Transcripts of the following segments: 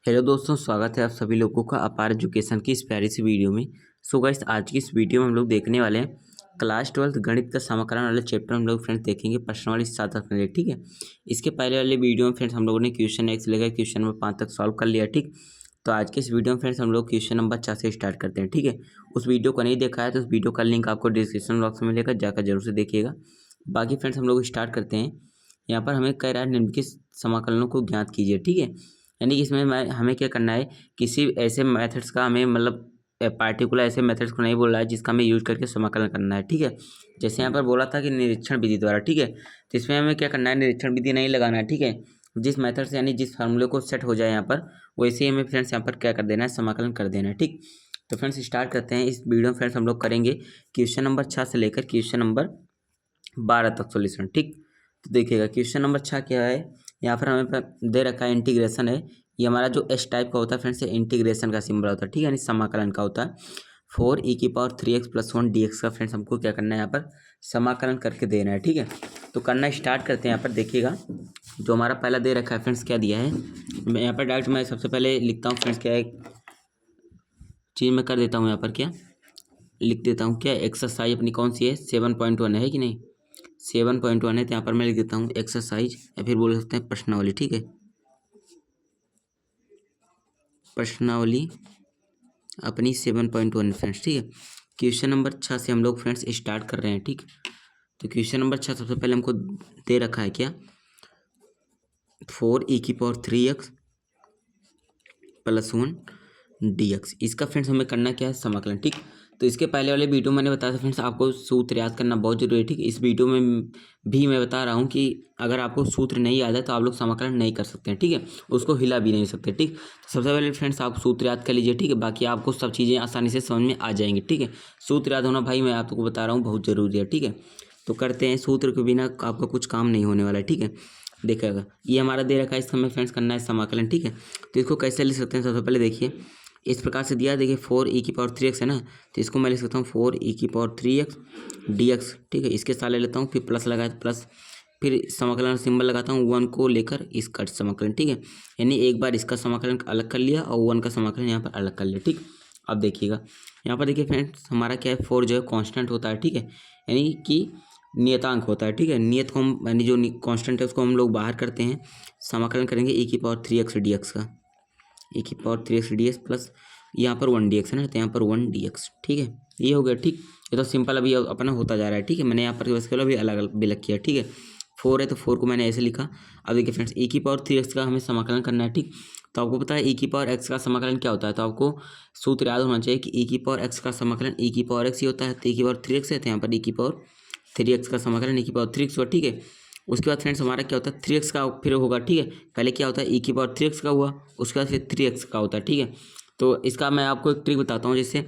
Hello दोस्तों, स्वागत है आप सभी लोगों का अपार एजुकेशन की इस प्यारी सी वीडियो में। सो गाइस, आज की इस वीडियो में हम लोग देखने वाले हैं क्लास 12 गणित का समाकलन वाले चैप्टर हम लोग फ्रेंड्स देखेंगे प्रश्न वाली 7 मिनट। ठीक है, इसके पहले वाले वीडियो में फ्रेंड्स हम लोगों ने क्वेश्चन 1 से लेकर क्वेश्चन नंबर 5 तक सॉल्व कर लिया। ठीक, तो आज के इस वीडियो में फ्रेंड्स हम लोग क्वेश्चन नंबर 4 से स्टार्ट करते हैं। ठीक है, उस वीडियो को नहीं देखा है तो उस वीडियो का लिंक आपको डिस्क्रिप्शन बॉक्स में मिलेगा, जाकर जरूर से देखिएगा। बाकी फ्रेंड्स हम लोग स्टार्ट करते हैं। यहाँ पर हमें कह रहा है निम्नलिखित समाकलनों को ज्ञात कीजिए। ठीक है, यानी कि इसमें हमें क्या करना है, किसी ऐसे मेथड्स का हमें मतलब पार्टिकुलर ऐसे मेथड्स को नहीं बोल रहा है जिसका हमें यूज करके समाकलन करना है। ठीक है, जैसे यहाँ पर बोला था कि निरीक्षण विधि द्वारा। ठीक है, तो इसमें हमें क्या करना है, निरीक्षण विधि नहीं लगाना है। ठीक है, जिस मेथड से यानी जिस फार्मूले को सेट हो जाए यहाँ पर, वैसे ही हमें फ्रेंड्स यहाँ पर क्या कर देना है, समाकलन कर देना है। ठीक, तो फ्रेंड्स स्टार्ट करते हैं। इस वीडियो में फ्रेंड्स हम लोग करेंगे क्वेश्चन नंबर 6 से लेकर क्वेश्चन नंबर 12 तक सोल्यूशन। ठीक, तो देखिएगा क्वेश्चन नंबर 6 क्या है। यहाँ पर हमें दे रखा है इंटीग्रेशन है। ये हमारा जो एस टाइप का होता है फ्रेंड्स, इंटीग्रेशन का सिंबल होता है। ठीक है, यानी समाकलन का होता है। 4e⁻³ dx का फ्रेंड्स हमको क्या करना है, यहाँ पर समाकलन करके देना है। ठीक है, तो करना स्टार्ट करते हैं। यहाँ पर देखिएगा जो हमारा पहला दे रखा है फ्रेंड्स, क्या दिया है। मैं यहाँ पर डायरेक्ट मैं सबसे पहले लिखता हूँ फ्रेंड्स, क्या है चीज़ मैं कर देता हूँ, यहाँ पर क्या लिख देता हूँ, क्या एक्सरसाइज अपनी कौन सी है, 7.1 है कि नहीं, 7.1 है। तो यहाँ पर मैं लिख देता हूँ एक्सरसाइज, या फिर बोल सकते हैं प्रश्नावली। ठीक है, प्रश्नावली अपनी 7.1 फ्रेंड्स। ठीक है, क्वेश्चन नंबर 6 से हम लोग फ्रेंड्स स्टार्ट कर रहे हैं। ठीक, तो क्वेश्चन नंबर 6 सबसे पहले हमको दे रखा है क्या, 4e⁻³ + 1 dx। इसका फ्रेंड्स हमें करना क्या है, समाकलन। ठीक, तो इसके पहले वाले वीडियो मैंने बताया था फ्रेंड्स, आपको सूत्र याद करना बहुत जरूरी है। ठीक, इस वीडियो में भी मैं बता रहा हूँ कि अगर आपको सूत्र नहीं याद है तो आप लोग समाकलन नहीं कर सकते हैं। ठीक है, उसको हिला भी नहीं सकते। ठीक, तो सबसे पहले फ्रेंड्स आप सूत्र याद कर लीजिए। ठीक है, बाकी आपको सब चीज़ें आसानी से समझ में आ जाएंगी। ठीक है, सूत्र याद होना भाई मैं आपको बता रहा हूँ बहुत ज़रूरी है। ठीक है, तो करते हैं, सूत्र के बिना आपका कुछ काम नहीं होने वाला है। ठीक है, देखिएगा ये हमारा दे रखा है, इसका हमें फ्रेंड्स करना है समाकलन। ठीक है, तो इसको कैसे लिख सकते हैं, सबसे पहले देखिए इस प्रकार से दिया, देखिए 4e⁻³ है ना, तो इसको मैं लिख सकता हूँ 4e⁻³ dx। ठीक है, इसके साथ ले लेता हूँ, फिर प्लस लगाया तो प्लस, फिर समाकलन सिंबल लगाता हूँ 1 को लेकर इसका समाकलन। ठीक है, यानी एक बार इसका समाकलन अलग कर लिया और 1 का समाकलन यहाँ पर अलग कर लिया। ठीक, अब देखिएगा यहाँ पर देखिए फ्रेंड्स, हमारा क्या है, 4 जो है कॉन्स्टेंट होता है। ठीक है, यानी कि नियतांक होता है। ठीक है, नियत को हम यानी जो कांस्टेंट है उसको हम लोग बाहर करते हैं, समाकलन करेंगे e⁻³ dx का, e⁻³ dx प्लस यहाँ पर 1 dx है ना, तो यहाँ पर 1 dx। ठीक है, ये हो गया। ठीक, ये तो सिंपल अभी अपना होता जा रहा है। ठीक है, मैंने यहाँ पर बस अभी अलग अलग भी किया। ठीक है, 4 है तो 4 को मैंने ऐसे लिखा। अब देखिए फ्रेंड्स, e⁻³ का हमें समाकलन करना है। ठीक, तो आपको पता है e⁻x का समाकलन क्या होता है, तो आपको सूत्र याद होना चाहिए कि e⁻x का समाकलन e⁻x ही होता है। तो e⁻3x है, तो यहाँ पर e⁻3x का समाकलन e⁻3x हुआ। ठीक है, उसके बाद फ्रेंड्स हमारा क्या होता है, 3x का फिर होगा। ठीक है, पहले क्या होता है e⁻3x का हुआ, उसके बाद फिर 3x का होता है। ठीक है, तो इसका मैं आपको एक ट्रिक बताता हूँ, जैसे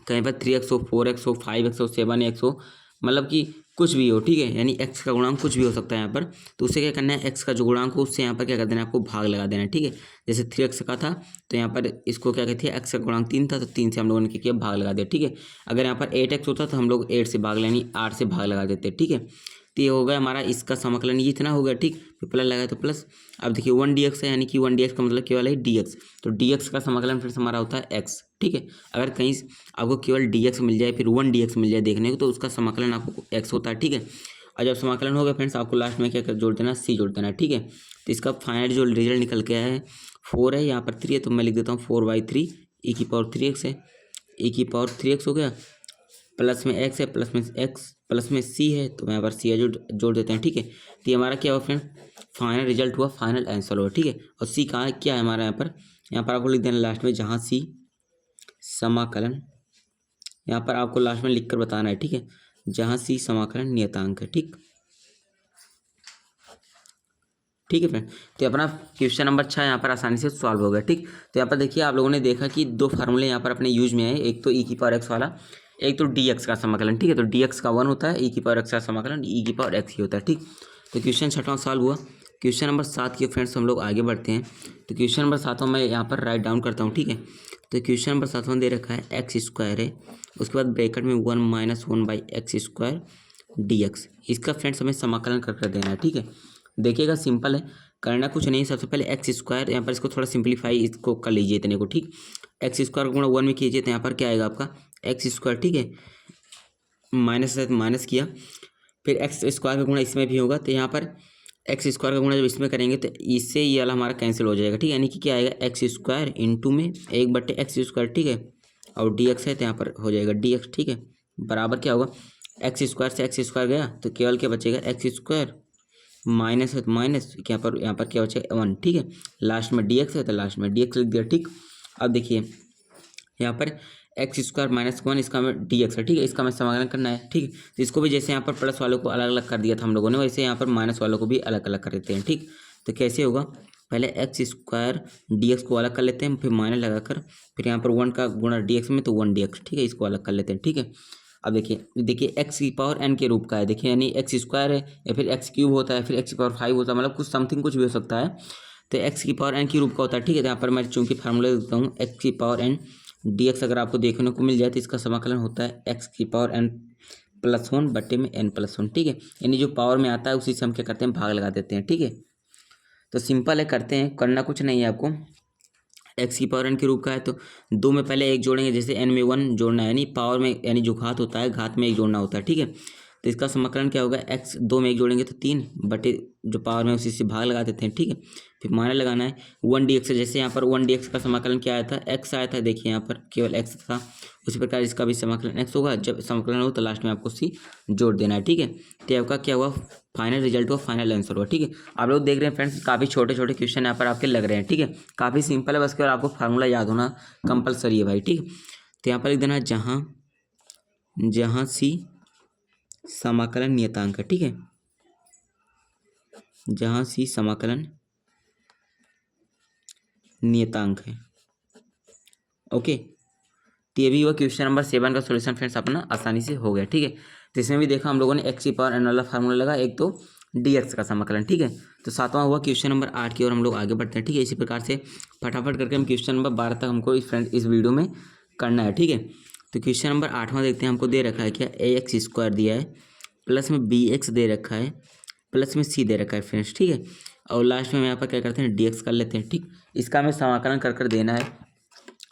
कहीं पर 3x हो, 4x हो, 5x हो, 7x हो, मतलब कि कुछ भी हो। ठीक है, यानी x का गुणांक कुछ भी हो सकता है यहाँ पर, तो उससे क्या करना है, x का जो गुणांक हो उससे यहाँ पर क्या कर देना है, आपको भाग लगा देना है। ठीक है, जैसे 3x का था तो यहाँ पर इसको क्या कहते हैं, x का गुणांक 3 था तो 3 से हम लोगों ने क्या किया, भाग लगा दिया। ठीक है, अगर यहाँ पर 8x होता तो हम लोग 8 से भाग यानी 8 से भाग लगा देते। ठीक है, तो ये हो गया हमारा इसका समाकलन, ये इतना हो गया। ठीक, फिर प्लस लगाया तो प्लस। अब देखिए 1 dx है, यानी कि 1 dx का मतलब केवल है dx, तो dx का समाकलन फिर हमारा होता है x। ठीक है, अगर कहीं आपको केवल dx मिल जाए, फिर 1 dx मिल जाए देखने को, तो उसका समाकलन आपको x होता है। ठीक है, और जब समाकलन हो गया फ्रेंड्स, आपको लास्ट में क्या कर जोड़ देना, c जोड़ देना। ठीक है, तो इसका फाइनल जो रिजल्ट निकल के आया है 4 है, यहाँ पर 3 है, तो मैं लिख देता हूँ 4/3 e⁻3x है, e⁻3x हो गया, प्लस में x है, प्लस में x, प्लस में c है, तो यहाँ पर c जोड़ देते हैं। ठीक है, तो ये हमारा क्या हुआ फ्रेंड, फाइनल रिजल्ट हुआ, फाइनल आंसर हुआ। ठीक है, और c कहाँ है, क्या है हमारा यहाँ पर आपको लिख देना लास्ट में, जहाँ c समाकलन, यहाँ पर आपको लास्ट में लिखकर बताना है। ठीक है, जहाँ c समाकलन नियतांक है। ठीक, ठीक है फ्रेंड, तो अपना क्वेश्चन नंबर 6 यहाँ पर आसानी से सॉल्व हो गया। ठीक, तो यहाँ पर देखिए आप लोगों ने देखा कि 2 फार्मूले यहाँ पर अपने यूज में आए, एक तो e⁻x वाला, एक तो dx का समाकलन। ठीक है, तो dx का 1 होता है, e⁻x का समाकलन e⁻x ही होता है। ठीक, तो क्वेश्चन 6वां सॉल्व हुआ। क्वेश्चन नंबर 7 के फ्रेंड्स हम लोग आगे बढ़ते हैं। तो क्वेश्चन नंबर 7 मैं यहाँ पर राइट डाउन करता हूँ। ठीक है, तो क्वेश्चन नंबर 7 दे रखा है x² है, उसके बाद ब्रैकेट में 1 - 1/x² dx। इसका फ्रेंड्स हमें समाकलन कर देना है। ठीक है, देखिएगा सिंपल है, करना कुछ नहीं, सबसे पहले एक्स स्क्वायर, यहाँ पर इसको थोड़ा सिंप्लीफाई इसको कर लीजिए इतने को, ठीक। एक्स स्क्वायर का गुणा 1 में कीजिए तो यहाँ पर क्या आएगा आपका एक्स स्क्वायर, ठीक है। माइनस है तो माइनस किया, फिर एक्स स्क्वायर का गुणा इसमें भी होगा तो यहाँ पर एक्स स्क्वायर का गुणा जब इसमें करेंगे तो इससे ये वाला हमारा कैंसिल हो जाएगा, ठीक है। यानी कि क्या आएगा एक्स स्क्वायर इंटू में 1/एक्स स्क्वायर, ठीक है। और डी एक्स है तो यहाँ पर हो जाएगा डी एक्स, ठीक है। बराबर क्या होगा, एक्स स्क्वायर से एक्स स्क्वायर गया तो केवल क्या बचेगा एक्स स्क्वायर, माइनस है तो माइनस, यहाँ पर क्या बचेगा 1, ठीक है। लास्ट में डी एक्स है तो लास्ट में डी एक्स लिख दिया, ठीक। अब देखिए यहाँ पर एक्स स्क्वायर माइनस 1 इसका में डी एक्स है, ठीक है। इसका हमें समाकलन करना है, ठीक है। तो इसको भी जैसे यहाँ पर प्लस वालों को अलग अलग कर दिया था हम लोगों ने, वैसे यहाँ पर माइनस वालों को भी अलग अलग कर देते हैं, ठीक। तो कैसे होगा, पहले एक्स स्क्वायर डी एक्स को अलग कर लेते हैं, फिर माइनस लगाकर, फिर यहाँ पर 1 का गुणा डी एक्स में तो 1 डी एक्स, ठीक है। इसको अलग कर लेते हैं, ठीक है। अब देखिए एक्स की पावर एन के रूप का है, देखिए यानी एक्स स्क्वायर है या फिर एक्स क्यूब होता है, फिर एक्स की पावर 5 होता है, मतलब कुछ समथिंग कुछ भी हो सकता है। तो एक्स की पावर एन की रूप का होता है, ठीक है। तो यहाँ पर मैं चूंकि फार्मूला देता हूँ एक्स की पावर एन डी एक्स, अगर आपको देखने को मिल जाए तो इसका समाकलन होता है एक्स की पावर एन प्लस 1 बटे में एन प्लस 1, ठीक है। यानी जो पावर में आता है उसी से हम क्या करते हैं भाग लगा देते हैं, ठीक है। तो सिंपल है, करते हैं, करना कुछ नहीं है आपको। एक्स की पावर एन के रूप का है तो 2 में पहले 1 जोड़ेंगे, जैसे एन में 1 जोड़ना है, यानी पावर में यानी जो घात होता है घात में 1 जोड़ना होता है, ठीक है। तो इसका समाकलन क्या होगा, एक्स 2 में 1 जोड़ेंगे तो 3 बटे जो पावर में उसी से भाग लगा देते हैं, ठीक है। फिर माइनस लगाना है 1 डी एक्स, जैसे यहाँ पर 1 डी एक्स का समाकलन क्या आया था, एक्स आया था, देखिए यहाँ पर केवल एक्स था, उसी प्रकार इसका भी समाकलन एक्स होगा। जब समाकलन हो तो लास्ट में आपको सी जोड़ देना है, ठीक है। तो आपका क्या हुआ, फाइनल रिजल्ट हुआ, फाइनल आंसर हुआ, ठीक है। आप लोग देख रहे हैं फ्रेंड्स, काफ़ी छोटे छोटे क्वेश्चन यहाँ पर आपके लग रहे हैं, ठीक है। काफ़ी सिंपल है, बस केवल आपको फार्मूला याद होना कंपलसरी है भाई, ठीक है। तो यहाँ पर लिख देना जहाँ सी समाकलन नियतांक है, ठीक है। जहाँ सी समाकलन नियतांक है, ओके। तो ये भी हुआ क्वेश्चन नंबर 7 का सॉल्यूशन फ्रेंड्स, अपना आसानी से हो गया, ठीक है। तो इसमें भी देखा हम लोगों ने एक्स की पावर एन वाला फार्मूला लगा, एक तो डी एक्स का समाकलन, ठीक है। तो 7वां हुआ क्वेश्चन नंबर 8 की ओर हम लोग आगे बढ़ते हैं, ठीक है। इसी प्रकार से फटाफट करके हम क्वेश्चन नंबर 12 तक हमको इस वीडियो में करना है, ठीक है। तो क्वेश्चन नंबर 8वां देखते हैं, हमको दे रखा है क्या, ए एक्स स्क्वायर दिया है, प्लस में बी एक्स दे रखा है, प्लस में सी दे रखा है फ्रेंड्स, ठीक है। और लास्ट में हम यहाँ पर क्या करते हैं डी एक्स कर लेते हैं, ठीक। इसका हमें समाकलन कर देना है।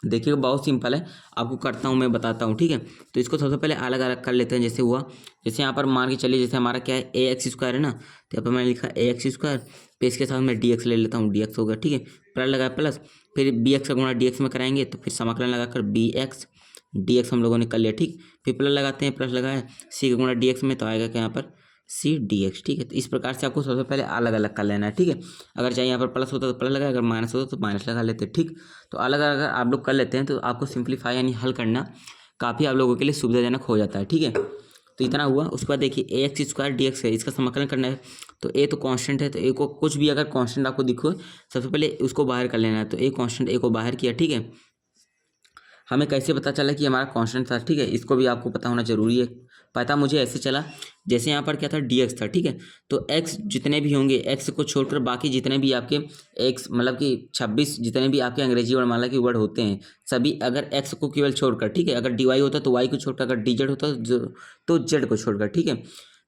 देखिएगा बहुत सिंपल है, आपको करता हूँ मैं बताता हूँ, ठीक है। तो इसको सबसे पहले अलग अलग कर लेते हैं, जैसे हुआ, जैसे यहाँ पर मान के चलिए, जैसे हमारा क्या है ए एक्स स्क्वायर है ना, तो यहाँ पर मैंने लिखा ए एक्स स्क्वायर, फिर इसके साथ मैं डी एक्स ले लेता हूँ, डी एक्स होगा, ठीक है। प्लस लगाया प्लस, फिर बी एक्स का गुणा डी एक्स में कराएंगे तो फिर समाकलन लगाकर बी एक्स डी एक्स हम लोगों ने कर लिया, ठीक। फिर प्लस लगाते हैं, प्लस लगाया सी का गुणा डी एक्स में तो आएगा क्या यहाँ पर सी डी एक्स, ठीक है। तो इस प्रकार से आपको सबसे पहले अलग अलग कर लेना है, ठीक है। अगर चाहिए यहाँ पर प्लस होता तो प्लस लगाए, अगर माइनस होता तो माइनस लगा लेते, ठीक। तो अलग अलग अगर आप लोग कर लेते हैं तो आपको सिंप्लीफाई यानी हल करना काफ़ी आप लोगों के लिए सुविधाजनक हो जाता है, ठीक है। तो इतना हुआ, उसके बाद देखिए ए एक्स स्क्वायर डी एक्स है, इसका समाकलन करना है। तो ए तो कांस्टेंट है, तो ए को कुछ भी अगर कांस्टेंट आपको दिखो सबसे पहले उसको बाहर कर लेना है। तो ए कांस्टेंट, ए को बाहर किया, ठीक है। हमें कैसे पता चला कि हमारा कांस्टेंट था, ठीक है, इसको भी आपको पता होना जरूरी है। पता मुझे ऐसे चला, जैसे यहाँ पर क्या था डी एक्स था, ठीक है। तो एक्स जितने भी होंगे, एक्स को छोड़कर बाकी जितने भी आपके एक्स मतलब कि 26 जितने भी आपके अंग्रेजी वर्णमाला के वर्ड होते हैं सभी, अगर एक्स को केवल छोड़कर, ठीक है, अगर डी वाई होता तो वाई को छोड़कर, अगर डी जेड होता तो जेड को छोड़कर, ठीक है।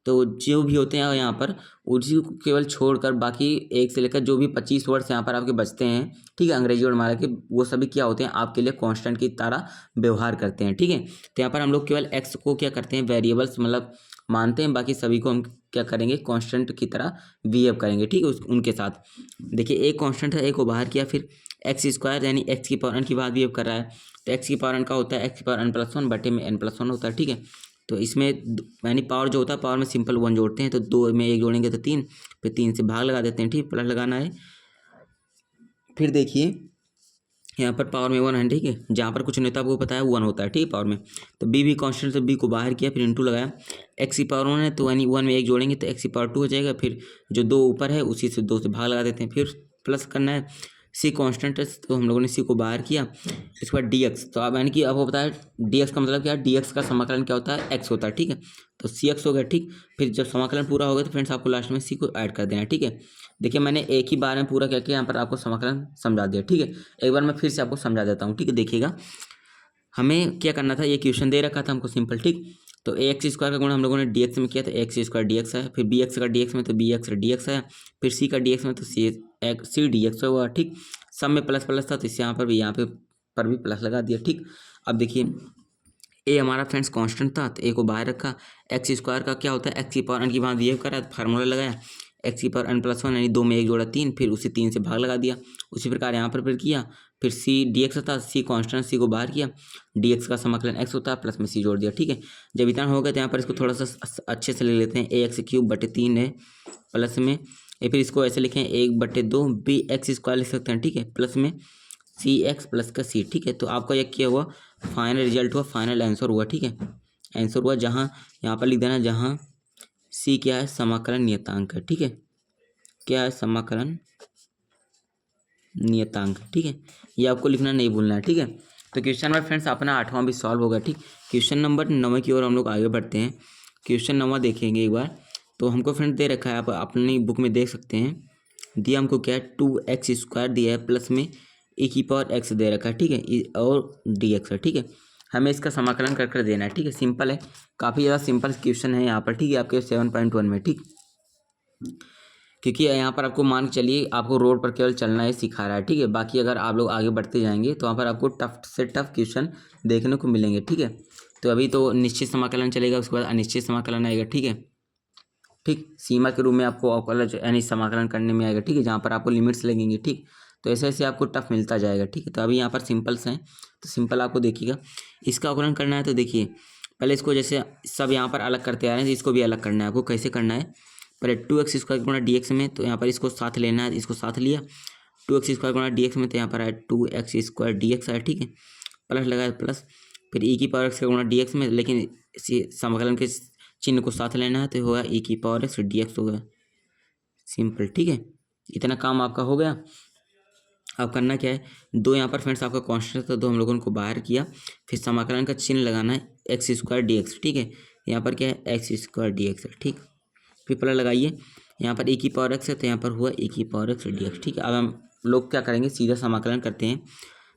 तो जो भी होते हैं यहाँ पर उसी को केवल छोड़कर बाकी एक से लेकर जो भी 25 वर्ड्स यहाँ पर आपके बचते हैं, ठीक है, अंग्रेजी वर्णमाला के, वो सभी क्या होते हैं आपके लिए कांस्टेंट की तरह व्यवहार करते हैं, ठीक है। तो यहाँ पर हम लोग केवल एक्स को क्या करते हैं वेरिएबल्स मतलब मानते हैं, बाकी सभी को हम क्या करेंगे कांस्टेंट की तरह बिहेव करेंगे, ठीक है, उनके साथ। देखिए एक कांस्टेंट है, एक को बाहर किया, फिर एक्स स्क्वायर यानी एक्स की पावर एन की बात बिहेव कर रहा है। तो एक्स की पावर एन का होता है एक्स की पावर एन प्लस 1 बटे में एन प्लस 1 होता है, ठीक है। तो इसमें यानी पावर जो होता है पावर में सिंपल 1 जोड़ते हैं, तो 2 में 1 जोड़ेंगे तो 3, फिर 3 से भाग लगा देते हैं, ठीक, प्लस लगाना है। फिर देखिए यहाँ पर पावर में 1 है, ठीक है, जहाँ पर कुछ नहीं होता आपको पता है 1 होता है, ठीक है, पावर में। तो बी भी कांस्टेंट, तो बी को बाहर किया, फिर इंटू लगाया, एक्स की पावर 1 है तो यानी 1 में 1 जोड़ेंगे तो एक्स की पावर 2 हो जाएगा, फिर जो 2 ऊपर है उसी से 2 से भाग लगा देते हैं, फिर प्लस करना है। सी कांस्टेंट है तो हम लोगों ने सी को बाहर किया, इसके बाद डी एक्स, तो अब यानी कि आपको पता है डी एक्स का मतलब क्या है, डी एक्स का समाकलन क्या होता है एक्स होता है, ठीक है। तो सी एक्स हो गया, ठीक। फिर जब समाकलन पूरा हो गया तो फ्रेंड्स आपको लास्ट में सी को ऐड कर देना है, ठीक है। देखिए मैंने एक ही बार में पूरा क्या किया, यहाँ पर आपको समाकलन समझा दिया, ठीक है। एक बार मैं फिर से आपको समझा देता हूँ, ठीक है। देखिएगा हमें क्या करना था, ये क्वेश्चन दे रखा था हमको सिंपल, ठीक। तो ए एक्स स्क्वायर का गुणा हम लोगों ने डी एक्स में किया, तो एक्स स्क्वायर डी एक्स है, फिर बी एक्स का डी एक्स में तो बी एक्स डी एक्स है, फिर सी का डी एक्स में तो सी एक्स सी डी एक्स हुआ। ठीक, सब में प्लस प्लस था तो इसे यहाँ पर भी प्लस लगा दिया। ठीक, अब देखिए ए हमारा फ्रेंड्स कांस्टेंट था तो ए को बाहर रखा। एक्स स्क्वायर का क्या होता है, एक्स की पावर एन की वहाँ बिहेव करा तो फार्मूला लगाया एक्स की पावर एन प्लस वन, यानी 2 में 1 जोड़ा 3, फिर उसे 3 से भाग लगा दिया। उसी प्रकार यहाँ पर फिर किया, फिर सी डी एक्स था, सी कांस्टेंट, सी को बाहर किया, डी एक्स का समाकलन एक्स होता है, प्लस में सी जोड़ दिया। ठीक है, जब इतना हो गया तो यहाँ पर इसको थोड़ा सा अच्छे से ले लेते हैं, ए एक्स क्यूब बटे 3 है प्लस में, या फिर इसको ऐसे लिखें 1/2 बी एक्स स्क्वायर लिख सकते हैं। ठीक है, प्लस में सी एक्स प्लस का सी। ठीक है, तो आपका यह क्या हुआ, फाइनल रिजल्ट हुआ, फाइनल आंसर हुआ। ठीक है, आंसर हुआ जहाँ यहाँ पर लिख देना, जहाँ सी क्या है, समाकलन नियतांक है। ठीक है, क्या है, समाकलन नियतांक। ठीक है, ये आपको लिखना नहीं भूलना है। ठीक है, तो क्वेश्चन नंबर फ्रेंड्स अपना 8वां भी सॉल्व होगा। ठीक, क्वेश्चन नंबर 9 की ओर हम लोग आगे बढ़ते हैं। क्वेश्चन 9 देखेंगे एक बार। तो हमको फ्रेंड दे रखा है, आप अपनी बुक में देख सकते हैं, दिया हमको क्या है, 2x² दिया है, प्लस में e की पावर x दे रखा है। ठीक है, और dx है। ठीक है, हमें इसका समाकलन कर कर देना है। ठीक है, सिंपल है, काफ़ी ज़्यादा सिंपल क्वेश्चन है यहाँ पर। ठीक है, आपके 7.1 में। ठीक, क्योंकि यहाँ पर आपको मान के चलिए आपको रोड पर केवल चलना ही सिखा रहा है। ठीक है, बाकी अगर आप लोग आगे बढ़ते जाएंगे तो वहाँ पर आपको टफ से टफ क्वेश्चन देखने को मिलेंगे। ठीक है, तो अभी तो निश्चित समाकलन चलेगा, उसके बाद अनिश्चित समाकलन आएगा। ठीक है, ठीक, सीमा के रूप में आपको अवकलज यानी समाकलन करने में आएगा। ठीक है, जहाँ पर आपको लिमिट्स लगेंगी। ठीक, तो ऐसे ऐसे आपको टफ मिलता जाएगा। ठीक है, तो अभी यहाँ पर सिंपल्स हैं, तो सिंपल आपको देखिएगा, इसका अवकलन करना है तो देखिए पहले इसको जैसे सब यहाँ पर अलग करते आ रहे हैं, तो इसको भी अलग करना है आपको। कैसे करना है, पहले 2x² गुणा dx में, तो यहाँ पर इसको साथ लेना है, इसको साथ लिया, 2x² गुणा dx में, तो यहाँ पर आया 2x² dx आया। ठीक है, प्लस लगाया प्लस, फिर e की पावर x गुणा dx में, लेकिन इसी समाकलन के चिन्ह को साथ लेना है तो होगा e की पावर x dx होगा, सिंपल। ठीक है, इतना काम आपका हो गया। अब करना क्या है, दो यहाँ पर फ्रेंड्स आपका कांस्टेंट था, दो हम लोगों को बाहर किया, फिर समाकलन का चिन्ह लगाना है x² dx। ठीक है, यहाँ पर क्या है, x² dx है। ठीक, फिर प्लस लगाइए, यहाँ पर e की पावर x है तो यहाँ पर हुआ e की पावर x dx। ठीक है, अब हम लोग क्या करेंगे, सीधा समाकलन करते हैं।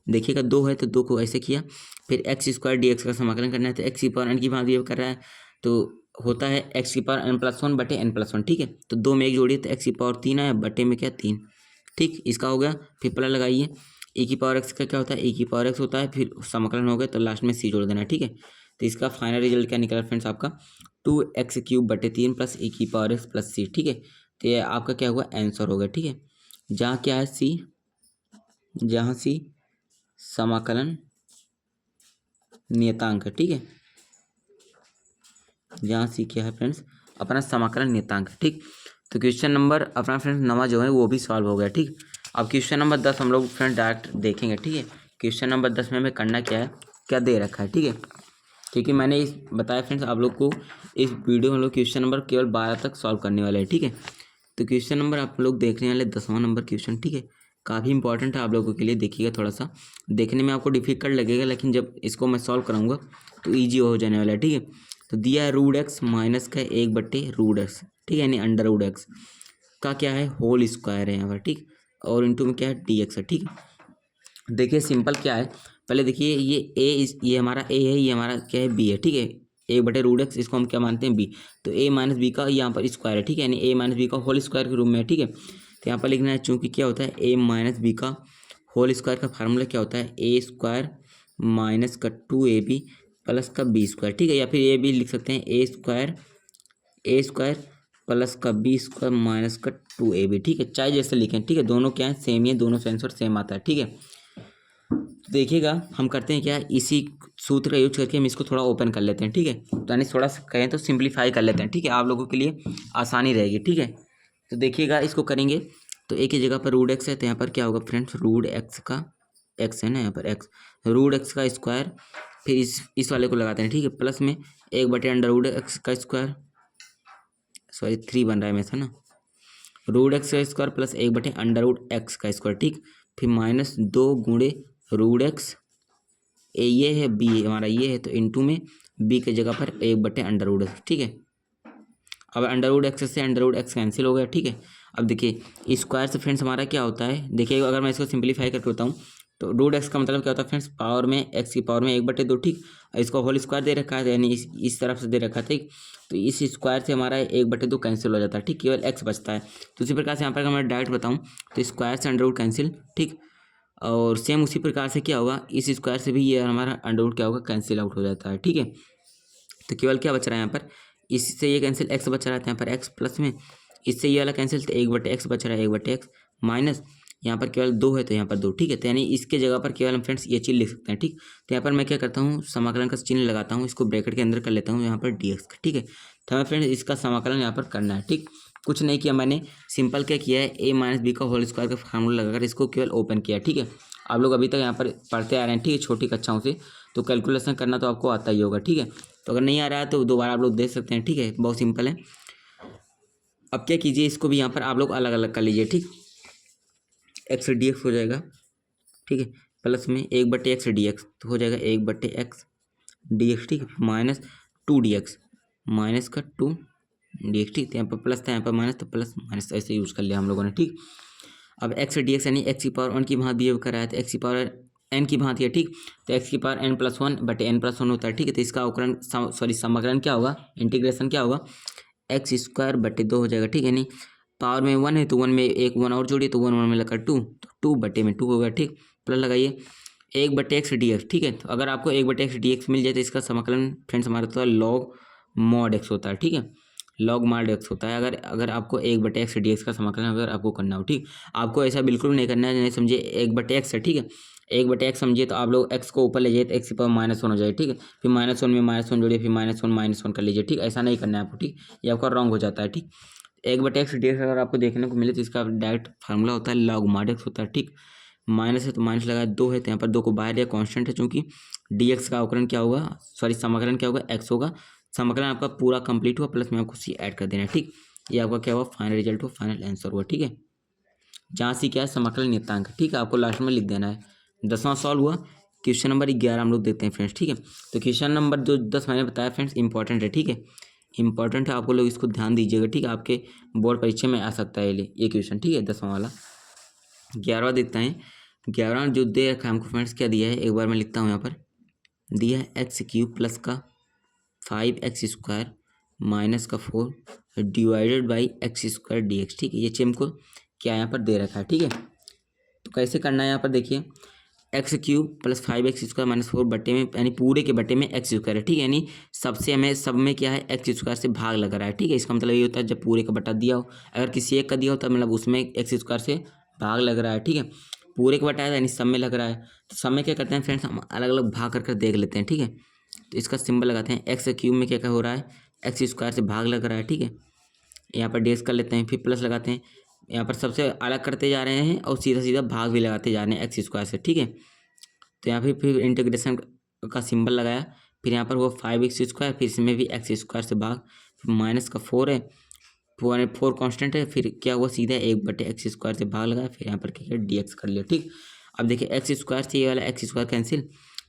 देखिएगा 2 है तो 2 को ऐसे किया, फिर x² dx का समाकलन करना है, तो x की पावर n की भांति बिहेव कर रहा है, तो होता है x की पावर n+1 बटे n+1। ठीक है, तो 2 में 1 जोड़िए तो x की पावर 3 आया, बटे में क्या 3। ठीक, इसका हो गया, फिर प्लस लगाइए, e की पावर x का क्या होता है, e की पावर x होता है, फिर समाकलन हो गया तो लास्ट में c जोड़ देना है। ठीक है, तो इसका फाइनल रिजल्ट क्या निकला फ्रेंड्स, आपका 2x³ बटे 3 प्लस e की पावर x प्लस c। ठीक है, तो ये आपका क्या हुआ, आंसर होगा। ठीक है, जहाँ क्या है c, जहाँ c समाकलन नियतांक है। ठीक है, जहाँ सी क्या है फ्रेंड्स, अपना समाकलन नियतांक। ठीक, तो क्वेश्चन नंबर अपना फ्रेंड्स 9 जो है वो भी सॉल्व हो गया। ठीक, अब क्वेश्चन नंबर 10 हम लोग फ्रेंड डायरेक्ट देखेंगे। ठीक है, क्वेश्चन नंबर 10 में हमें करना क्या है, क्या दे रखा है। ठीक है, क्योंकि मैंने इस बताया फ्रेंड्स आप लोग को, इस वीडियो में हम लोग क्वेश्चन नंबर केवल 12 तक सॉल्व करने वाले हैं। ठीक है, तो क्वेश्चन नंबर आप लोग देखने वाले 10वां नंबर क्वेश्चन। ठीक है, काफ़ी इंपॉर्टेंट है आप लोगों के लिए, देखिएगा थोड़ा सा देखने में आपको डिफिकल्ट लगेगा, लेकिन जब इसको मैं सॉल्व कराऊंगा तो ईजी हो जाने वाला है। ठीक है, तो दिया है √x माइनस का 1/√x। ठीक है, यानी अंडर√x का क्या है, होल स्क्वायर है यहाँ पर। ठीक, और इंटू में क्या है, dx है। ठीक, देखिए सिंपल क्या है, पहले देखिए ये हमारा a है, ये हमारा क्या है, b है। ठीक है, 1/√x इसको हम क्या मानते हैं, b, तो a माइनस बी का यहाँ पर स्क्वायर है। ठीक है, यानी a माइनस बी का होल स्क्वायर के रूप में है। ठीक है, तो यहाँ पर लिखना है, चूँकि क्या होता है, a माइनस बी का होल स्क्वायर का फार्मूला क्या होता है, a² माइनस का 2ab प्लस का b²। ठीक है, या फिर ये भी लिख सकते हैं, a² प्लस का b² माइनस का 2ab। ठीक है, चाहे जैसे लिखें। ठीक है, दोनों क्या है, सेम ही है, दोनों से आंसर सेम आता है। ठीक है, देखिएगा हम करते हैं क्या, इसी सूत्र का यूज करके हम इसको थोड़ा ओपन कर लेते हैं। ठीक है, तो यानी थोड़ा सा कहें तो सिंप्लीफाई कर लेते हैं। ठीक है, आप लोगों के लिए आसानी रहेगी। ठीक है, तो देखिएगा इसको करेंगे तो एक ही जगह पर √x है, तो यहाँ पर क्या होगा फ्रेंड्स, √x का x है ना, यहाँ पर x, √x का स्क्वायर, फिर इस वाले को लगाते हैं। ठीक है, प्लस में 1/√x का स्क्वायर, सॉरी 3 बन रहा है में से ना, √x का स्क्वायर प्लस 1/√x का स्क्वायर। ठीक, फिर माइनस 2 गुणे √x, ए ये है, बी हमारा ये है, तो इंटू में बी के जगह पर 1/√x। ठीक है, अब अंडर√x से अंडर√x कैंसिल हो गया। ठीक है, अब देखिए स्क्वायर से फ्रेंड्स हमारा क्या होता है, देखिए अगर मैं इसको सिंप्लीफाई करके बताऊँ तो रूट एक्स का मतलब क्या होता है फ्रेंड्स, पावर में एक्स की पावर में 1/2, ठीक। इसको होल स्क्वायर दे रखा है, यानी इस तरफ से दे रखा है, ठीक। तो इस स्क्वायर से हमारा 1/2 कैंसिल हो जाता है, ठीक, केवल एक्स बचता है। तो उसी प्रकार से यहाँ पर अगर मैं डायरेक्ट बताऊँ तो स्क्वायर से अंडर रूट कैंसिल, ठीक। और सेम उसी प्रकार से क्या होगा, इस स्क्वायर से भी ये हमारा अंडर रूट क्या होगा, कैंसिल आउट हो जाता है, ठीक है। तो केवल क्या बच रहा है यहाँ पर, इससे ये कैंसिल एक्स बच रहा है, यहाँ पर एक्स प्लस में इससे ये वाला कैंसिल, तो 1/x बच रहा है, 1/x माइनस यहाँ पर केवल 2 है तो यहाँ पर 2, ठीक है। तो यानी इसके जगह पर केवल हम फ्रेंड्स ये चीज़ लिख सकते हैं, ठीक। तो यहाँ पर मैं क्या करता हूँ, समाकलन का चिन्ह लगाता हूँ, इसको ब्रैकेट के अंदर कर लेता हूँ यहाँ पर dx का, ठीक है। तो हमें फ्रेंड्स इसका समाकलन यहाँ पर करना है, ठीक। कुछ नहीं किया मैंने, सिंपल क्या किया है, a - b का होल स्क्वायर का फार्मूला लगाकर इसको केवल ओपन किया, ठीक है। आप लोग अभी तक यहाँ पर पढ़ते आ रहे हैं, ठीक है, छोटी कक्षाओं से, तो कैलकुलेशन करना तो आपको आता ही होगा, ठीक है। तो अगर नहीं आ रहा है तो दोबारा आप लोग देख सकते हैं, ठीक है, बहुत सिंपल है। अब क्या कीजिए, इसको भी यहाँ पर आप लोग अलग अलग कर लीजिए, ठीक। एक्स dx हो जाएगा, ठीक है, प्लस में 1/x dx तो हो जाएगा 1/x dx, ठीक है, माइनस 2 dx, माइनस का 2 dx, ठीक। तो यहाँ पर प्लस था, यहाँ पर माइनस, तो प्लस माइनस ऐसे यूज़ कर लिया हम लोगों ने, ठीक। अब x dx यानी x की पावर 1 की भांति बिहेव कर रहा है, तो x की पावर n की भांति है, ठीक। तो x की पावर n+1/n+1 होता है, ठीक है। तो इसका अवकलन समाकलन क्या होगा, इंटीग्रेशन क्या होगा, x²/2 हो जाएगा, ठीक है। यानी पावर में 1 है तो 1 में एक 1 और जोड़िए, तो 1 1 में लगा 2, तो 2/2 होगा, ठीक। प्लस लगाइए 1/x dx, ठीक है। तो अगर आपको 1/x dx मिल जाए तो इसका समाकलन फ्रेंड्स हमारा होता है log mod x होता है, ठीक है, log mod x होता है। अगर आपको 1/x dx का समाकलन अगर आपको करना हो, ठीक। आपको ऐसा बिल्कुल नहीं करना है, नहीं समझिए 1/x है, ठीक है, 1/x समझिए तो आप लोग x को ऊपर ले जाइए तो x की पावर -1 हो जाए, ठीक है। फिर -1 में -1 जोड़िए, फिर -1 कर लीजिए, ठीक। ऐसा नहीं करना है आपको, ठीक, ये आपका रॉन्ग हो जाता है, ठीक। 1/x dx अगर आपको देखने को मिले तो इसका डायरेक्ट फार्मूला होता है log mod x होता है, ठीक। माइनस है तो माइनस लगा, 2 है तो यहाँ पर 2 को बाहर दिया, कांस्टेंट है चूंकि dx का अवकलन क्या होगा, सॉरी समाकलन क्या होगा, x होगा। समाकलन आपका पूरा कंप्लीट हुआ, प्लस में आपको सी ऐड कर देना है, ठीक। ये आपका क्या हुआ, फाइनल रिजल्ट हुआ, फाइनल आंसर हुआ, ठीक है। जहाँ सी क्या है, समाकलन नियतांक, ठीक है, आपको लास्ट में लिख देना है। 10वां सॉल्व हुआ। क्वेश्चन नंबर 11 हम लोग देखते हैं फ्रेंड्स, ठीक है। तो क्वेश्चन नंबर जो 10 मैंने बताया फ्रेंड्स इंपॉर्टेंट है, ठीक है, इंपॉर्टेंट है, आपको लोग इसको ध्यान दीजिएगा, ठीक है। आपके बोर्ड परीक्षा में आ सकता है ये क्वेश्चन, ठीक है, 10वां वाला। 11वां देखते हैं। 11वां जो दे रखा है हमको फ्रेंड्स, क्या दिया है, एक बार मैं लिखता हूँ यहाँ पर, दिया है x³ प्लस का 5x² माइनस का 4 डिवाइडेड बाई x² dx, ठीक है। ये चीज हमको क्या यहाँ पर दे रखा है, ठीक है। तो कैसे करना है, यहाँ पर देखिए x³ प्लस 5x² माइनस 4 बट्टे में, यानी पूरे के बट्टे में x² है, ठीक है। यानी सबसे हमें सब में क्या है, x² से भाग लग रहा है, ठीक है। इसका मतलब ये होता है जब पूरे का बट्टा दिया हो, अगर किसी एक का दिया हो तो मतलब उसमें x² से भाग लग रहा है, ठीक है। पूरे का बट्टा है यानी सब में लग रहा है, तो सब में क्या करते हैं फ्रेंड्स, हम अलग अलग भाग कर देख लेते हैं, ठीक है। तो इसका सिंबल लगाते हैं, x³ में क्या क्या हो रहा है, x² से भाग लग रहा है, ठीक है। यहाँ पर डेस कर लेते हैं, फिर प्लस लगाते हैं, यहाँ पर सबसे अलग करते जा रहे हैं और सीधा सीधा भाग भी लगाते जा रहे हैं x² से, ठीक है। तो यहाँ फिर इंटीग्रेशन का सिंबल लगाया, फिर यहाँ पर वो 5x², फिर इसमें भी x² से भाग, फिर माइनस का 4 है, 4 कांस्टेंट है, फिर क्या हुआ, सीधा 1/x² से भाग लगाया, फिर यहाँ पर क्या किया, dx कर लिया, ठीक। अब देखिए x² से ये वाला x² कैंसिल,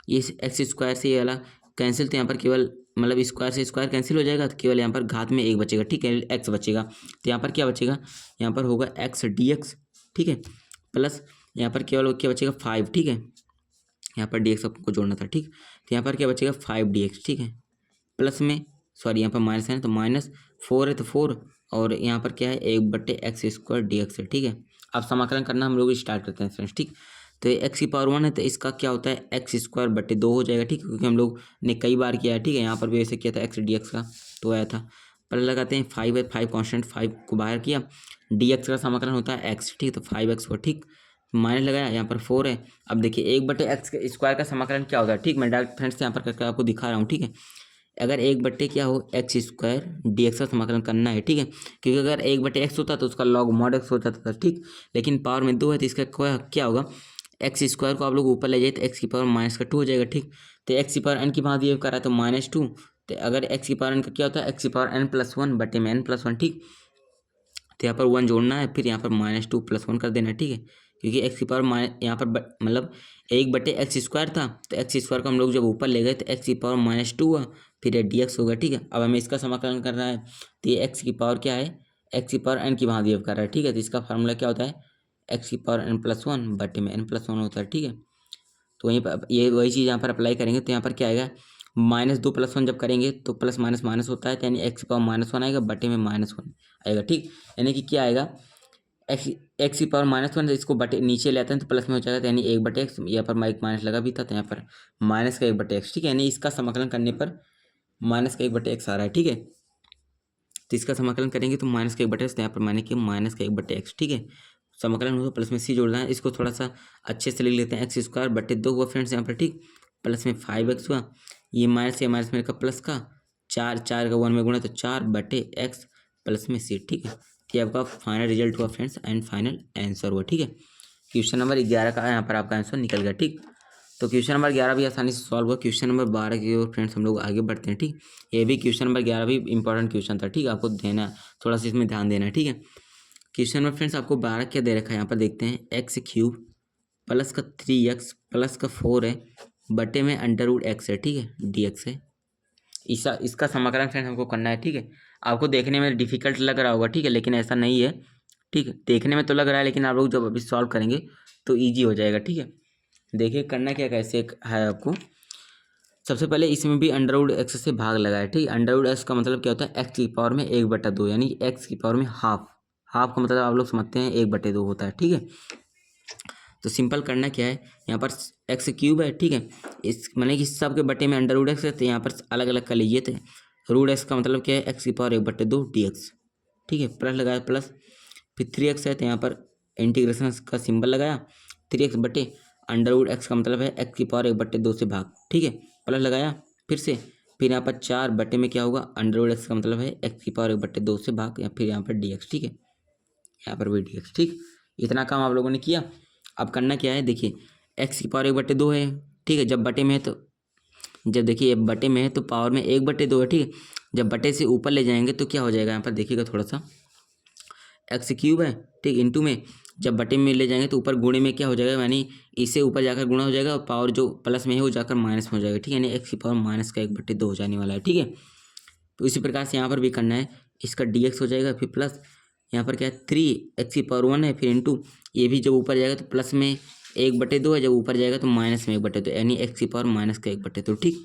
ये x² से ये वाला कैंसिल, तो यहाँ पर केवल मतलब स्क्वायर से स्क्वायर कैंसिल हो जाएगा, तो केवल यहाँ पर घात में 1 बचेगा, ठीक है, x बचेगा। तो यहाँ पर क्या बचेगा, यहाँ पर होगा x dx, ठीक है, प्लस यहाँ पर केवल क्या बचेगा 5, ठीक है। यहाँ पर dx आपको जोड़ना था, ठीक। तो यहाँ पर क्या बचेगा 5dx, ठीक है, प्लस में सॉरी यहाँ पर माइनस है ना, तो -4 है तो 4, और यहाँ पर क्या है 1/x² dx है, ठीक है। अब समाकलन करना हम लोग स्टार्ट करते हैं फ्रेंड्स, ठीक। तो ये x की पावर 1 है तो इसका क्या होता है x²/2 हो जाएगा, ठीक है, क्योंकि हम लोग ने कई बार किया है, ठीक है। यहाँ पर भी ऐसे किया था x dx का, तो आया था। पहले लगाते हैं 5 है, 5 कॉन्स्टेंट, 5 को बाहर किया, dx का समाकलन होता है x, ठीक, तो 5x हुआ, ठीक, माइनस लगाया, यहाँ पर 4 है। अब देखिए 1/x² का समाकलन क्या होता है, ठीक, मैं डायरेक्ट फ्रेंड्स यहाँ पर करके आपको दिखा रहा हूँ, ठीक है। अगर 1/, क्या हो, x² dx का समाकलन करना है, ठीक है, क्योंकि अगर 1/x होता तो उसका log mod x हो जाता था, ठीक। लेकिन पावर में 2 है तो इसका क्या होगा, x² को आप लोग ऊपर ले जाए तो x की पावर -2 हो जाएगा, ठीक। तो x की पावर n की भांति बिहेव कर रहा है तो -2, तो अगर x की पावर n का क्या होता है, x की पावर n+1 बटे में n+1, ठीक। तो यहाँ पर 1 जोड़ना है, फिर यहाँ पर -2 + 1 कर देना है, ठीक है, क्योंकि x की पावर यहाँ पर मतलब 1/x² था, तो x² को हम लोग जब ऊपर ले गए तो x की पावर -2 हुआ, फिर dx होगा, ठीक है। अब हमें इसका समाकलन करना है, तो ये x की पावर क्या है, x की पावर n की भांति बिहेव कर रहा है, ठीक है। तो इसका फार्मूला क्या होता है, x की पावर n+1 बटे में n+1 होता है, ठीक है। तो वहीं पर ये वही चीज़ यहाँ पर अप्लाई करेंगे तो यहाँ पर क्या आएगा, -2 + 1 जब करेंगे तो प्लस माइनस माइनस होता है, तो यानी x की पावर -1 आएगा, बटे में -1 आएगा। ठीक, यानी कि क्या आएगा, x की पावर -1, इसको बटे नीचे ले आते हैं तो प्लस में हो जाएगा, तो यानी 1/x, यहाँ पर एक माइनस लगा भी था तो यहाँ पर -1/x। ठीक है, यानी इसका समाकलन करने पर -1/x आ रहा है। ठीक है, तो इसका समाकलन करेंगे तो -1/x, तो यहाँ पर माने कि -1/x। ठीक है, समाकलन हो तो प्लस में c जोड़ना है, इसको थोड़ा सा अच्छे से लिख लेते हैं। x² बटे 2 हुआ फ्रेंड्स यहाँ पर। ठीक, प्लस में 5x हुआ, ये माइनस मेरे का प्लस का 4 का 1 में गुणा तो 4/x प्लस में c। ठीक है, ये आपका फाइनल रिजल्ट हुआ फ्रेंड्स एंड फाइनल आंसर हुआ। ठीक है, क्वेश्चन नंबर 11 का यहाँ पर आपका आंसर निकल गया। ठीक, तो क्वेश्चन नंबर 11 भी आसानी से सॉल्व हुआ। क्वेश्चन नंबर 12 की ओर फ्रेंड्स हम लोग आगे बढ़ते हैं। ठीक, ये भी क्वेश्चन नंबर 11 भी इंपॉर्टेंट क्वेश्चन था। ठीक, आपको देना थोड़ा सा इसमें ध्यान देना है। ठीक है, क्वेश्चन नंबर फ्रेंड्स आपको 12 क्या दे रखा है, यहाँ पर देखते हैं, x³ प्लस का 3x प्लस का 4 है बटे में √x है। ठीक है, dx है। इसका समाकलन फ्रेंड्स हमको करना है। ठीक है, आपको देखने में डिफिकल्ट लग रहा होगा। ठीक है, लेकिन ऐसा नहीं है। ठीक है, देखने में तो लग रहा है, लेकिन आप लोग जब अभी सॉल्व करेंगे तो ईजी हो जाएगा। ठीक है, देखिए करना क्या कैसे है आपको। सबसे पहले इसमें भी √x से भाग लगाए। ठीक, √x का मतलब क्या होता है, x की पावर में 1/2, यानी x की पावर में हाफ का मतलब आप लोग समझते हैं 1/2 होता है। ठीक है, तो सिंपल करना क्या है, यहाँ पर x³ है। ठीक है, इस माने कि सब के बटे में √x है, तो यहाँ पर अलग अलग कर लीजिए। तो √x का मतलब क्या है, x की पावर 1/2 dx। ठीक है, प्लस लगाया प्लस, फिर 3x है तो यहाँ पर इंटीग्रेशन का सिंबल लगाया, 3x बटे √x का मतलब है x की पावर 1/2 से भाग। ठीक है, प्लस लगाया फिर से, फिर यहाँ पर 4 बटे में क्या होगा, √x का मतलब है x की पावर 1/2 से भाग, या फिर यहाँ पर dx। ठीक है, यहाँ पर भी dx। ठीक, इतना काम आप लोगों ने किया। अब करना क्या है, देखिए x की पावर 1/2 है। ठीक है, जब बटे में है तो जब देखिए बटे में है तो पावर में 1/2 है। ठीक है, जब बटे से ऊपर ले जाएंगे तो क्या हो जाएगा, यहाँ पर देखिएगा थोड़ा सा, x³ है। ठीक, इंटू में जब बटे में ले जाएंगे तो ऊपर गुणे में क्या हो जाएगा, यानी इससे ऊपर जाकर गुणा हो जाएगा और पावर जो प्लस में है वो जाकर माइनस में हो जाएगा। ठीक है, यानी x की पावर -1/2 हो जाने वाला है। ठीक है, तो इसी प्रकार से यहाँ पर भी करना है, इसका dx हो जाएगा, फिर प्लस यहाँ पर क्या है 3x की पावर 1 है, फिर इंटू ये भी जब ऊपर जाएगा तो प्लस में 1/2 है, जब ऊपर जाएगा तो माइनस में 1/2, यानी x की पावर -1/2। ठीक,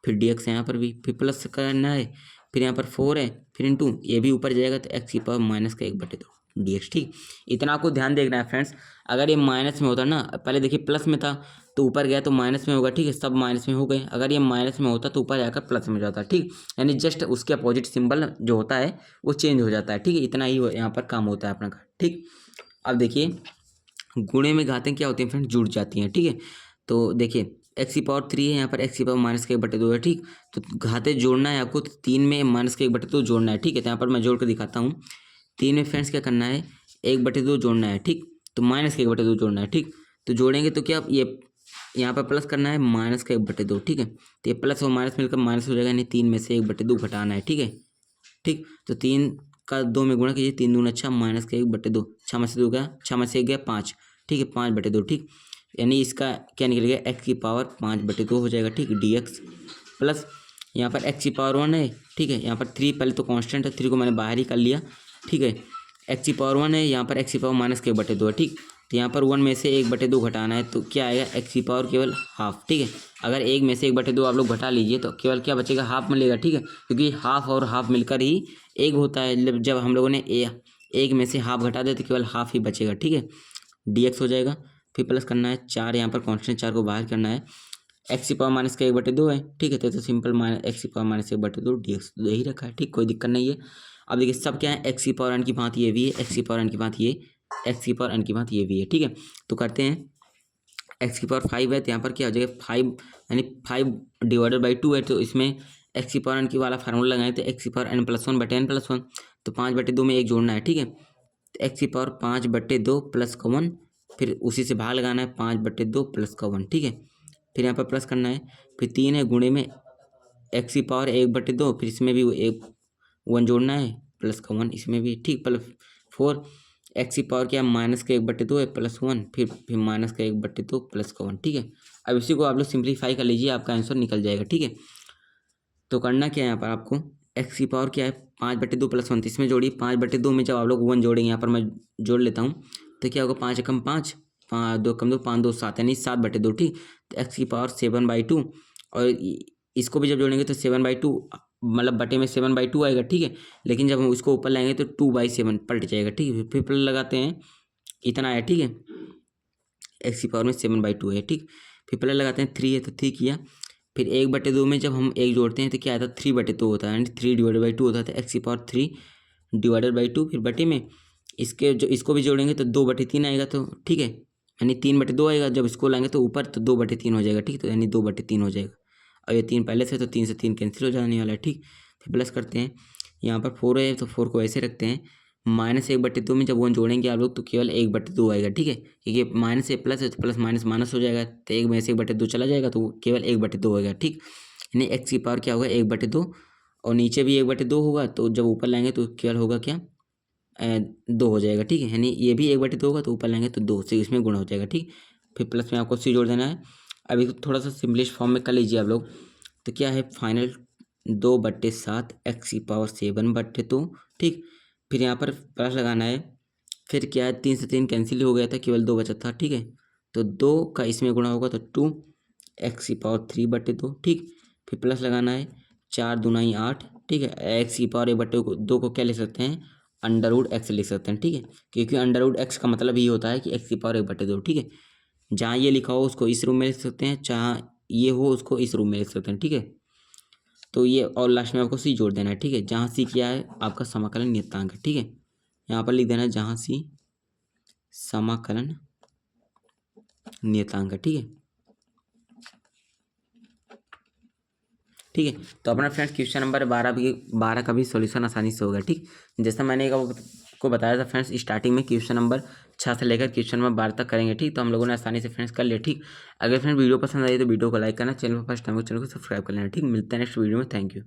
फिर dx है यहाँ पर भी, फिर प्लस करना है, फिर यहाँ पर 4 है, फिर इंटू ये भी ऊपर जाएगा तो x की पावर -1/2 dx। ठीक, इतना आपको ध्यान देखना है फ्रेंड्स। अगर ये माइनस में होता ना, पहले देखिए प्लस में था तो ऊपर गया तो माइनस में होगा। ठीक है, सब माइनस में हो गए। अगर ये माइनस में होता तो ऊपर जाकर प्लस में हो जाता। ठीक, यानी जस्ट उसके अपोजिट सिंबल जो होता है वो चेंज हो जाता है। ठीक है, इतना ही यहाँ पर काम होता है अपना का। ठीक, अब देखिए गुणे में घातें क्या होती हैं फ्रेंड्स, जुड़ जाती हैं। ठीक है, तो देखिए x की पावर 3 है, यहाँ पर x की पावर -1/2 है। ठीक, तो घाते जोड़ना है आपको, तो 3 में -1/2 जोड़ना है। ठीक है, तो यहाँ पर मैं जोड़ कर दिखाता हूँ। 3 में फ्रेंड्स क्या करना है, 1/2 जोड़ना है। ठीक, तो -1/2 जोड़ना है। ठीक, तो जोड़ेंगे तो क्या ये यहाँ पर प्लस करना है -1/2। ठीक है, तो ये प्लस और माइनस मिलकर माइनस हो जाएगा, यानी 3 में से 1/2 घटाना है। ठीक है, ठीक, तो 3 का 2 में गुणा कीजिए, 3 दूना अच्छा, -1/2, 6 में से 2 गया, 6 में से 1 गया 5। ठीक है, 5/2। ठीक, यानी इसका क्या निकल गया, x की पावर 5/2 हो जाएगा। ठीक, dx प्लस यहाँ पर x की पावर 1 है। ठीक है, यहाँ पर 3 पहले तो कांस्टेंट है, 3 को मैंने बाहर ही कर लिया। ठीक है, x की पावर 1 है, यहाँ पर x की पावर -1/2 है। ठीक, तो यहाँ पर 1 में से 1/2 घटाना है तो क्या आएगा, x की पावर केवल हाफ। ठीक है, अगर 1 में से 1/2 आप लोग घटा लीजिए तो केवल क्या बचेगा, हाफ मिलेगा। ठीक है, क्योंकि हाफ और हाफ मिलकर ही 1 होता है। जब हम लोगों ने 1 में से हाफ घटा दे तो केवल हाफ ही बचेगा। ठीक है, dx हो जाएगा, फिर प्लस करना है 4, यहाँ पर कॉन्स्टेंट 4 को बाहर करना है, x की पावर -1/2 है। ठीक है, तो सिंपल x की पावर -1/2 dx यही रखा है। ठीक, कोई दिक्कत नहीं है। अब देखिए सब क्या है, x की पावर n की भांति ये भी है, x की पावर n की भांति ये, x की पावर n की भांति ये भी है। ठीक है, तो करते हैं, x की पावर 5 है तो यहाँ पर क्या हो जाएगा 5, यानी 5/2 है, तो इसमें x की पावर n की वाला फार्मूला लगाएं तो x की पावर n+1/n+1, तो 5/2 में 1 जोड़ना है। ठीक है, तो x की पावर 5/2 प्लस का 1, फिर उसी से भाग लगाना है 5/2 प्लस का 1। ठीक है, फिर यहाँ पर प्लस करना है, फिर 3 है गुणे में x की पावर 1/2, फिर इसमें भी 1 जोड़ना है प्लस का 1 इसमें भी। ठीक, प्लस 4, x की पावर क्या -1/2 है प्लस 1, फिर -1/2 प्लस का 1। ठीक है, अब इसी को आप लोग सिंप्लीफाई कर लीजिए, आपका आंसर निकल जाएगा। ठीक है, तो करना क्या है यहाँ पर आपको, x की पावर क्या है 5/2 प्लस 1, इसमें जोड़िए 5/2 में जब आप लोग 1 जोड़ेंगे, यहाँ पर मैं जोड़ लेता हूँ, तो क्या होगा 5 एकम 5, दो कम दो 5 2 7 यानी 7/2 ठीक। तो x की पावर 7/2 और इसको भी जब जोड़ेंगे तो 7/2 मतलब बटे में 7/2 आएगा ठीक है। लेकिन जब हम इसको ऊपर लाएंगे तो 2/7 पलट जाएगा ठीक है। फिर प्लस लगाते हैं, इतना आया ठीक है, x की पावर में 7/2 है ठीक। फिर प्लस लगाते हैं 3 है तो 3 किया। फिर 1/2 में जब हम 1 जोड़ते हैं तो क्या आता है 3/2 होता है, यानी 3/2 होता है। तो x की पावर 3/2 फिर बटे में इसके जो इसको भी जोड़ेंगे तो 2/3 आएगा तो ठीक है, यानी 3/2 आएगा। जब इसको लाएंगे तो ऊपर तो 2/3 हो जाएगा ठीक। तो यानी 2/3 हो जाएगा। और ये 3 पहले से तो 3 से 3 कैंसिल हो जाने वाला है ठीक। फिर प्लस करते हैं, यहाँ पर 4 है तो 4 को ऐसे रखते हैं। -1/2 में जब वो जोड़ेंगे आप लोग तो केवल 1/2 आएगा ठीक है, क्योंकि माइनस से प्लस है तो प्लस माइनस माइनस हो जाएगा। तो 1 में से 1/2 चला जाएगा तो केवल 1/2 होगा ठीक। यानी x की पावर क्या होगा 1/2 और नीचे भी 1/2 होगा। तो जब ऊपर लाएंगे तो केवल होगा क्या 2 हो जाएगा ठीक है। यानी ये भी 1/2 होगा तो ऊपर लाएंगे तो 2 से इसमें गुणा हो जाएगा ठीक। फिर प्लस में आपको सी जोड़ देना है। अभी थोड़ा सा सिंपलिश फॉर्म में कर लीजिए आप लोग। तो क्या है फाइनल 2/7 x की पावर 7/2 ठीक। फिर यहाँ पर प्लस लगाना है। फिर क्या है 3 से 3 कैंसिल हो गया था, केवल 2 बचा था ठीक है। तो 2 का इसमें गुणा होगा तो 2 x की पावर 3/2 ठीक। फिर प्लस लगाना है, 4 दूना 8 ठीक है। x की पावर 1/2 को क्या लिख सकते हैं √x लिख सकते हैं ठीक है, क्योंकि √x का मतलब ये होता है कि x की पावर 1/2 ठीक है। जहाँ ये लिखा हो उसको इस रूम में लिख सकते हैं, जहाँ ये हो उसको इस रूम में लिख सकते हैं ठीक है। तो ये और लास्ट में आपको सी जोड़ देना है ठीक है, जहाँ सी क्या है आपका समाकलन नियतांक है ठीक है। यहाँ पर लिख देना है जहाँ सी समाकलन नियतांक है ठीक है। ठीक है, तो अपना फ्रेंड्स क्वेश्चन नंबर 12 का भी सॉल्यूशन आसानी से होगा ठीक। जैसा मैंने को बताया था फ्रेंड्स स्टार्टिंग में क्वेश्चन नंबर 6 से लेकर क्वेश्चन नंबर 12 तक करेंगे ठीक। तो हम लोगों ने आसानी से फ्रेंड्स कर लिया ठीक। अगर फ्रेंड्स वीडियो पसंद आई तो वीडियो को लाइक करना, चैनल पर फर्स्ट टाइम चैनल को सब्सक्राइब कर लेना ठीक। मिलते हैं नेक्स्ट वीडियो में, थैंक यू।